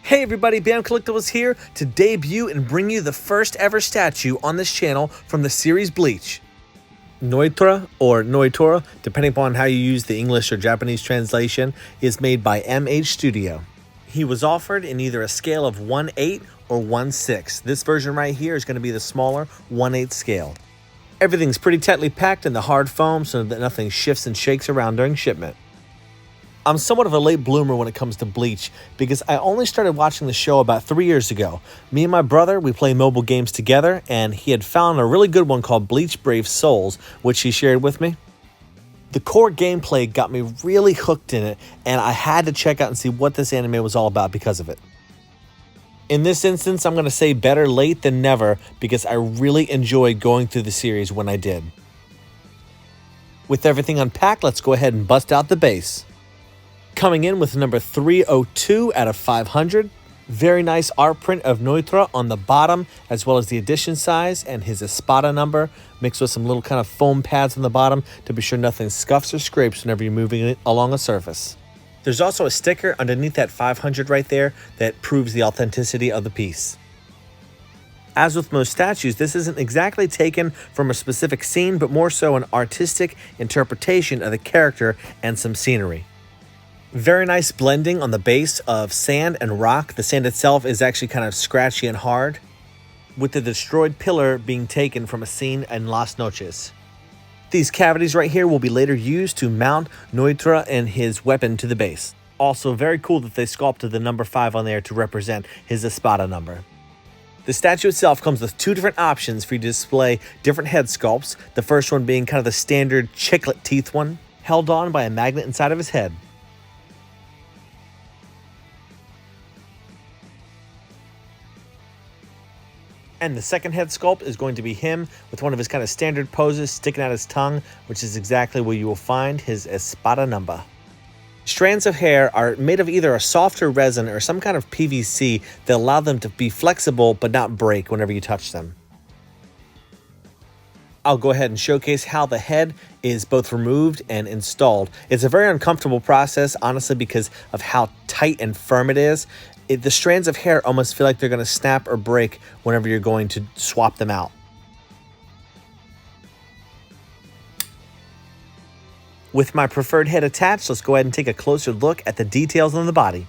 Hey everybody, Bam Collectibles here to debut and bring you the first ever statue on this channel from the series Bleach. Nnoitra, or Nnoitra, depending upon how you use the English or Japanese translation, is made by MH Studio. He was offered in either a scale of 1/8 or 1/6. This version right here is going to be the smaller 1/8 scale. Everything's pretty tightly packed in the hard foam so that nothing shifts and shakes around during shipment. I'm somewhat of a late bloomer when it comes to Bleach because I only started watching the show about 3 years ago. Me and my brother, we play mobile games together, and he had found a really good one called Bleach Brave Souls, which he shared with me. The core gameplay got me really hooked in it, and I had to check out and see what this anime was all about because of it. In this instance, I'm going to say better late than never because I really enjoyed going through the series when I did. With everything unpacked, let's go ahead and bust out the base. Coming in with number 302 out of 500. Very nice art print of Nnoitra on the bottom, as well as the edition size and his Espada number, mixed with some little kind of foam pads on the bottom to be sure nothing scuffs or scrapes whenever you're moving it along a surface. There's also a sticker underneath that 500 right there that proves the authenticity of the piece. As with most statues, this isn't exactly taken from a specific scene, but more so an artistic interpretation of the character and some scenery. Very nice blending on the base of sand and rock. The sand itself is actually kind of scratchy and hard, with the destroyed pillar being taken from a scene in Las Noches. These cavities right here will be later used to mount Nnoitra and his weapon to the base. Also very cool that they sculpted the number 5 on there to represent his Espada number. The statue itself comes with 2 different options for you to display different head sculpts. The first one being kind of the standard chiclet teeth one, held on by a magnet inside of his head. And the second head sculpt is going to be him with one of his kind of standard poses sticking out his tongue, which is exactly where you will find his Espada number. Strands of hair are made of either a softer resin or some kind of PVC that allow them to be flexible but not break whenever you touch them. I'll go ahead and showcase how the head is both removed and installed. It's a very uncomfortable process, honestly, because of how tight and firm it is. The strands of hair almost feel like they're going to snap or break whenever you're going to swap them out. With my preferred head attached, let's go ahead and take a closer look at the details on the body.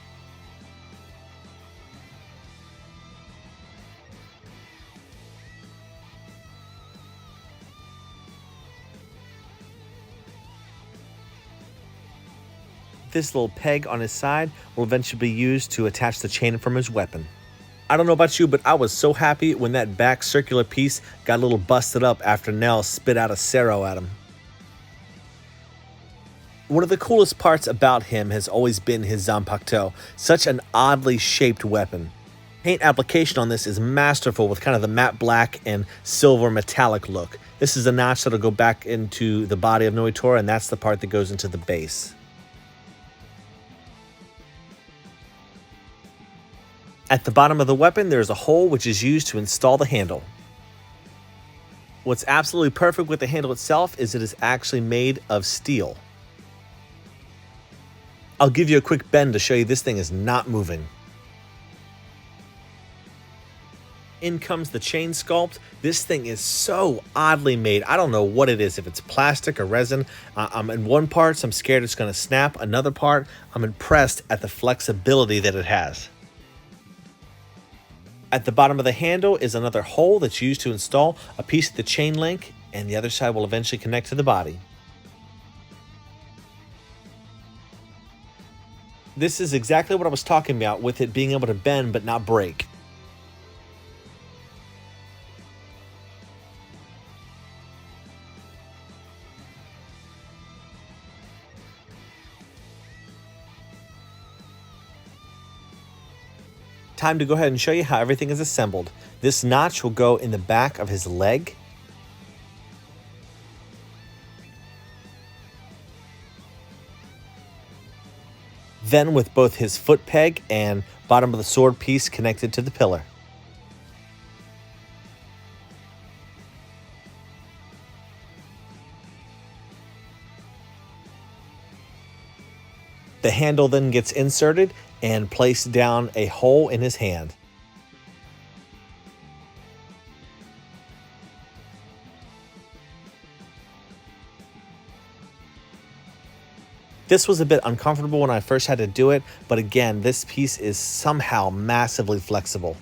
This little peg on his side will eventually be used to attach the chain from his weapon. I don't know about you, but I was so happy when that back circular piece got a little busted up after Nell spit out a Cero at him. One of the coolest parts about him has always been his Zanpakuto, such an oddly shaped weapon. Paint application on this is masterful with kind of the matte black and silver metallic look. This is a notch that'll go back into the body of Nnoitra, and that's the part that goes into the base. At the bottom of the weapon, there's a hole which is used to install the handle. What's absolutely perfect with the handle itself is it is actually made of steel. I'll give you a quick bend to show you this thing is not moving. In comes the chain sculpt. This thing is so oddly made. I don't know what it is, if it's plastic or resin. I'm in one part, so I'm scared it's going to snap. Another part, I'm impressed at the flexibility that it has. At the bottom of the handle is another hole that's used to install a piece of the chain link, and the other side will eventually connect to the body. This is exactly what I was talking about with it being able to bend but not break. Time to go ahead and show you how everything is assembled. This notch will go in the back of his leg. Then with both his foot peg and bottom of the sword piece connected to the pillar. The handle then gets inserted and placed down a hole in his hand. This was a bit uncomfortable when I first had to do it, but again, this piece is somehow massively flexible.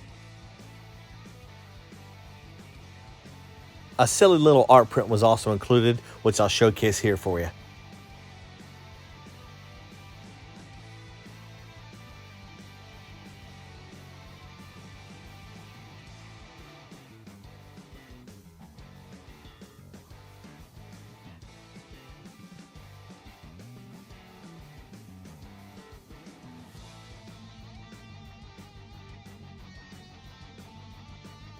A silly little art print was also included, which I'll showcase here for you.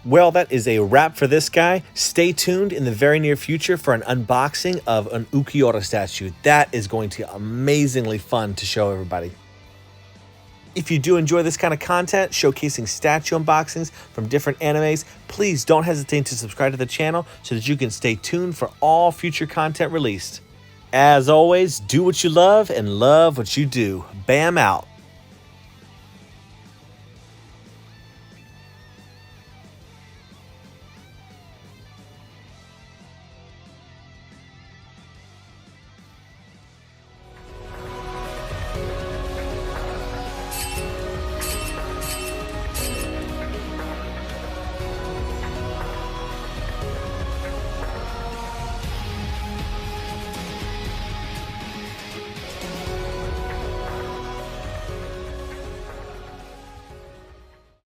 Well, that is a wrap for this guy. Stay tuned in the very near future for an unboxing of an ukiyo-e statue. That is going to be amazingly fun to show everybody. If you do enjoy this kind of content, showcasing statue unboxings from different animes, please don't hesitate to subscribe to the channel so that you can stay tuned for all future content released. As always, do what you love and love what you do. Bam out.